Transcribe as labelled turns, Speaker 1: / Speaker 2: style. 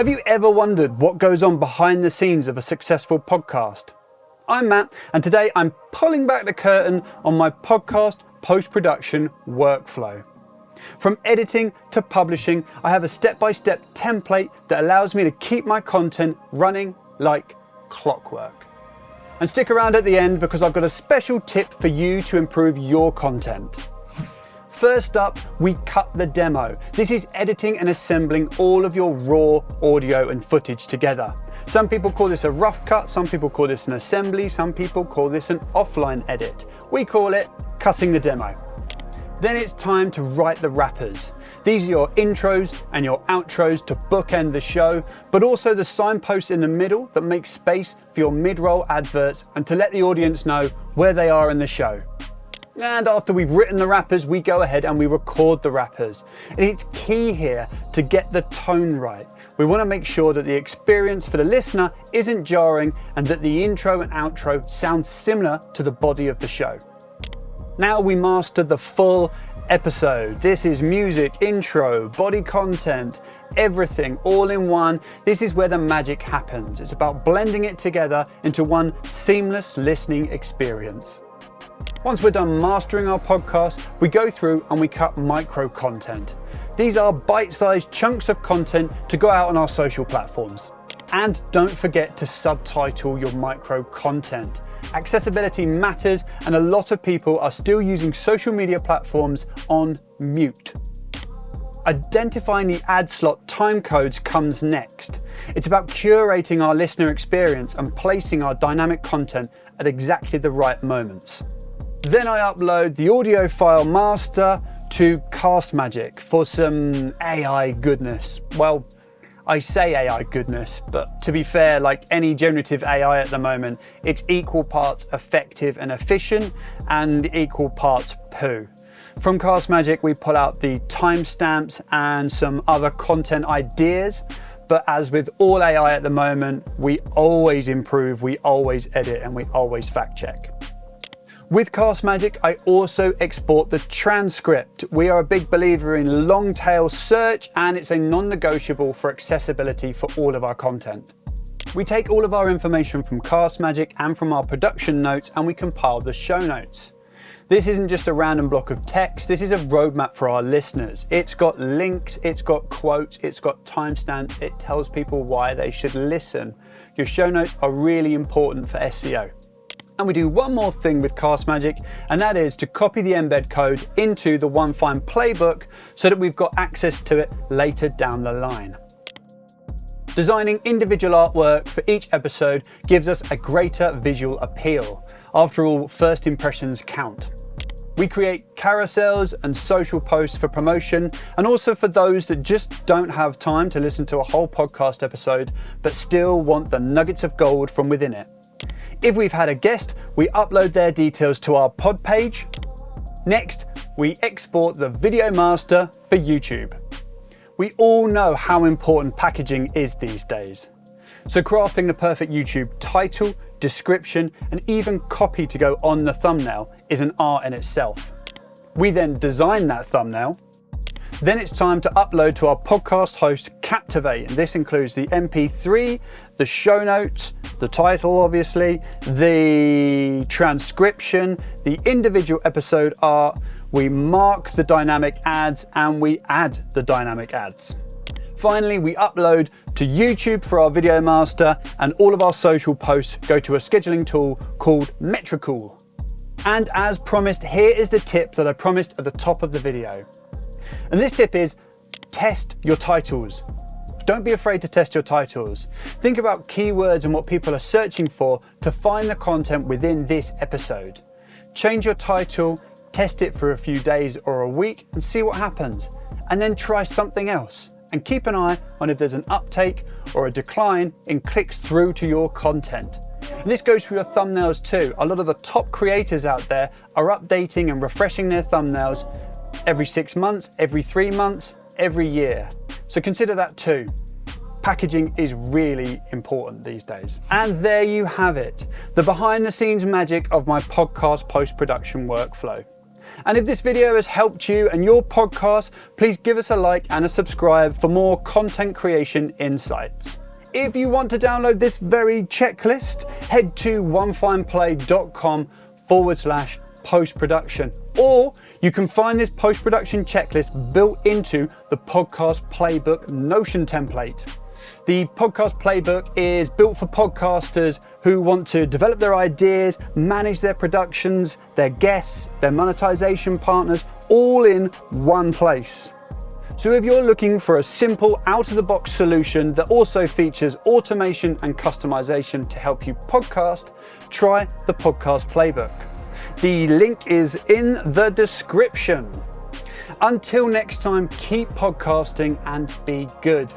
Speaker 1: Have you ever wondered what goes on behind the scenes of a successful podcast? I'm Matt, and today I'm pulling back the curtain on my podcast post-production workflow. From editing to publishing, I have a step-by-step template that allows me to keep my content running like clockwork. And stick around at the end because I've got a special tip for you to improve your content. First up, we cut the demo. This is editing and assembling all of your raw audio and footage together. Some people call this a rough cut, some people call this an assembly, some people call this an offline edit. We call it cutting the demo. Then it's time to write the wrappers. These are your intros and your outros to bookend the show, but also the signposts in the middle that make space for your mid-roll adverts and to let the audience know where they are in the show. And after we've written the wrappers, we go ahead and we record the wrappers. And it's key here to get the tone right. We want to make sure that the experience for the listener isn't jarring and that the intro and outro sound similar to the body of the show. Now we master the full episode. This is music, intro, body content, everything all in one. This is where the magic happens. It's about blending it together into one seamless listening experience. Once we're done mastering our podcast, we go through and we cut micro content. These are bite-sized chunks of content to go out on our social platforms. And don't forget to subtitle your micro content. Accessibility matters, and a lot of people are still using social media platforms on mute. Identifying the ad slot time codes comes next. It's about curating our listener experience and placing our dynamic content at exactly the right moments. Then I upload the audio file master to Castmagic for some AI goodness. Well, I say AI goodness, but to be fair, like any generative AI at the moment, it's equal parts effective and efficient and equal parts poo. From Castmagic, we pull out the timestamps and some other content ideas. But as with all AI at the moment, we always improve, we always edit, and we always fact check. With Castmagic, I also export the transcript. We are a big believer in long tail search, and it's a non-negotiable for accessibility for all of our content. We take all of our information from Castmagic and from our production notes, and we compile the show notes. This isn't just a random block of text, this is a roadmap for our listeners. It's got links, it's got quotes, it's got timestamps, it tells people why they should listen. Your show notes are really important for SEO. And we do one more thing with Castmagic, and that is to copy the embed code into the OneFine playbook so that we've got access to it later down the line. Designing individual artwork for each episode gives us a greater visual appeal. After all, first impressions count. We create carousels and social posts for promotion, and also for those that just don't have time to listen to a whole podcast episode, but still want the nuggets of gold from within it. If we've had a guest, we upload their details to our pod page. Next, we export the video master for YouTube. We all know how important packaging is these days. So crafting the perfect YouTube title, description, and even copy to go on the thumbnail is an art in itself. We then design that thumbnail. Then it's time to upload to our podcast host, Captivate. And this includes the MP3, the show notes, the title obviously, the transcription, the individual episode art. We mark the dynamic ads and we add the dynamic ads. Finally, we upload to YouTube for our video master, and all of our social posts go to a scheduling tool called Metricool. And as promised, here is the tip that I promised at the top of the video. And this tip is test your titles. Don't be afraid to test your titles. Think about keywords and what people are searching for to find the content within this episode. Change your title, test it for a few days or a week and see what happens. And then try something else. And keep an eye on if there's an uptake or a decline in clicks through to your content. And this goes for your thumbnails too. A lot of the top creators out there are updating and refreshing their thumbnails every 6 months, every 3 months, every year. So consider that too. Packaging is really important these days. And there you have it, the behind the scenes magic of my podcast post-production workflow. And if this video has helped you and your podcast, please give us a like and a subscribe for more content creation insights. If you want to download this very checklist, head to onefineplay.com/postproduction, or you can find this post-production checklist built into the Podcast Playbook Notion template. The Podcast Playbook is built for podcasters who want to develop their ideas, manage their productions, their guests, their monetization partners, all in one place. So if you're looking for a simple, out-of-the-box solution that also features automation and customization to help you podcast, try the Podcast Playbook. The link is in the description. Until next time, keep podcasting and be good.